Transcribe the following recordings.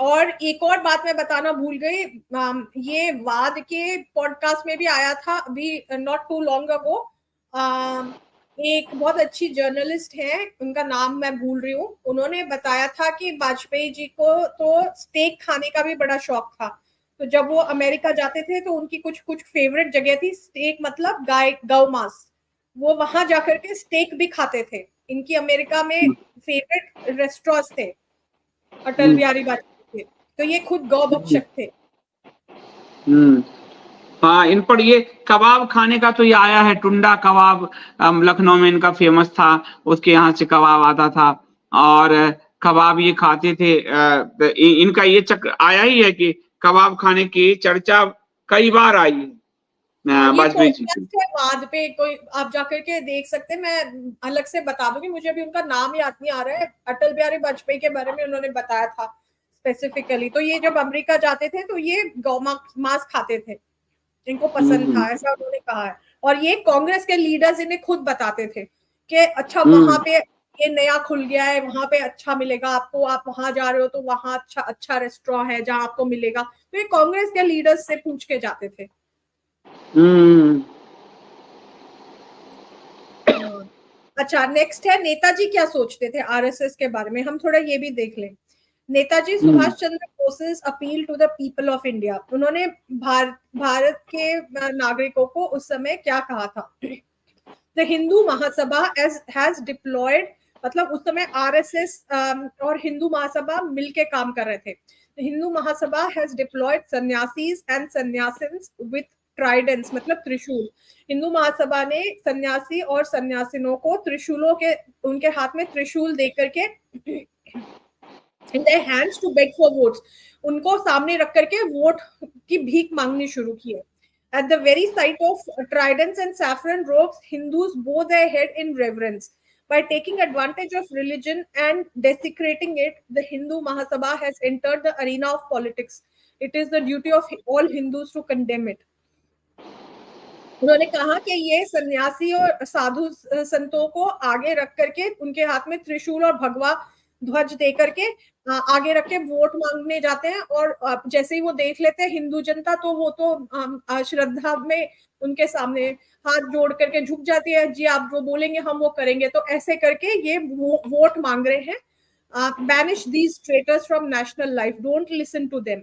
और एक और बात मैं बताना भूल गई, ये वाद के पॉडकास्ट में भी आया था अभी नॉट टू लॉन्ग अगो। एक बहुत अच्छी जर्नलिस्ट है, उनका नाम मैं भूल रही हूँ, उन्होंने बताया था कि वाजपेयी जी को तो स्टेक खाने का भी बड़ा शौक था। तो जब वो अमेरिका जाते थे तो उनकी कुछ कुछ फेवरेट जगह थी, स्टेक मतलब गाय गौ मांस, वो वहां जाकर के स्टेक भी खाते थे। इनकी अमेरिका में फेवरेट रेस्टोरेंट्स थे अटल बिहारी वाजपेयी के, तो ये खुद गौ भक्षक थे। हाँ, इन पर ये कबाब खाने का तो ये आया है, टुंडा कबाब लखनऊ में इनका फेमस था, उसके यहाँ से कबाब आता था और कबाब ये खाते थे। इनका ये चक्र आया ही है कि कबाब खाने की चर्चा कई बार आई है ये वाजपेयी जी की। पॉडकास्ट है बाद पे, कोई आप जाकर के देख सकते हैं, मैं अलग से बता दूंगी, मुझे अभी उनका नाम याद नहीं आ रहा है। अटल बिहारी वाजपेयी के बारे में उन्होंने बताया था स्पेसिफिकली। तो ये जब अमेरिका जाते थे तो ये गौ मांस खाते थे, इनको पसंद था, ऐसा उन्होंने कहा है। और ये कांग्रेस के लीडर्स इन्हें खुद बताते थे कि अच्छा वहां पे ये नया खुल गया है, वहां पे अच्छा मिलेगा आपको, आप वहां जा रहे हो तो वहां अच्छा अच्छा रेस्टोरेंट है जहां आपको मिलेगा। तो ये कांग्रेस के लीडर्स से पूछ के जाते थे। अच्छा, नेक्स्ट है नेताजी क्या सोचते थे आरएसएस के बारे में, हम थोड़ा ये भी देख लें। Netaji Subhash Chandra Bose appeal to the people of India, उन्होंने भारत के नागरिकों को उस समय क्या कहा था। The Hindu Mahasabha has deployed, मतलब उस समय आरएसएस और हिंदू महासभा मिलके काम कर रहे थे। Hindu Mahasabha has deployed sannyasis and sannyasins with tridents, मतलब त्रिशूल। हिंदू महासभा ने सन्यासी और सन्यासिनों को त्रिशूलों के, उनके हाथ में त्रिशूल देकर के in their hands to beg for votes, उनको सामने रख करके वोट की भीख मांगनी शुरू की है। At the very sight of tridents and saffron robes, Hindus bow their head in reverence. By taking advantage of religion and desecrating it, the Hindu Mahasabha has entered the arena of politics. It is the duty of all Hindus to condemn it. उन्होंने कहा कि ये सन्यासी और साधु संतों को आगे रख करके, उनके हाथ में त्रिशूल और भगवा ध्वज दे करके आगे रख के वोट मांगने जाते हैं, और जैसे ही वो देख लेते हैं हिंदू जनता, तो वो तो श्रद्धा में उनके सामने हाथ जोड़ करके झुक जाती है, जी आप जो बोलेंगे हम वो करेंगे। तो ऐसे करके ये वोट मांग रहे हैं। Banish these traitors from national life, don't listen to them,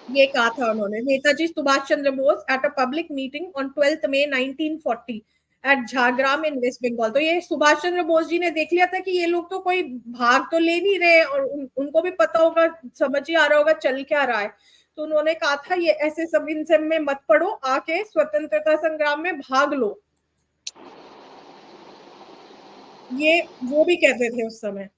ये कहा था उन्होंने। Netaji Subhash Chandra Bose at a public meeting on 12 May 1940 at Jhargram in West Bengal. तो ये सुभाष चंद्र बोस जी ने देख लिया था कि ये लोग तो कोई भाग तो ले नहीं रहे, और उनको भी पता होगा, समझ ही आ रहा होगा चल क्या रहा है। तो उन्होंने कहा था ये ऐसे सब इन सब में मत पड़ो, आके स्वतंत्रता संग्राम में भाग लो, ये वो भी कहते थे उस समय।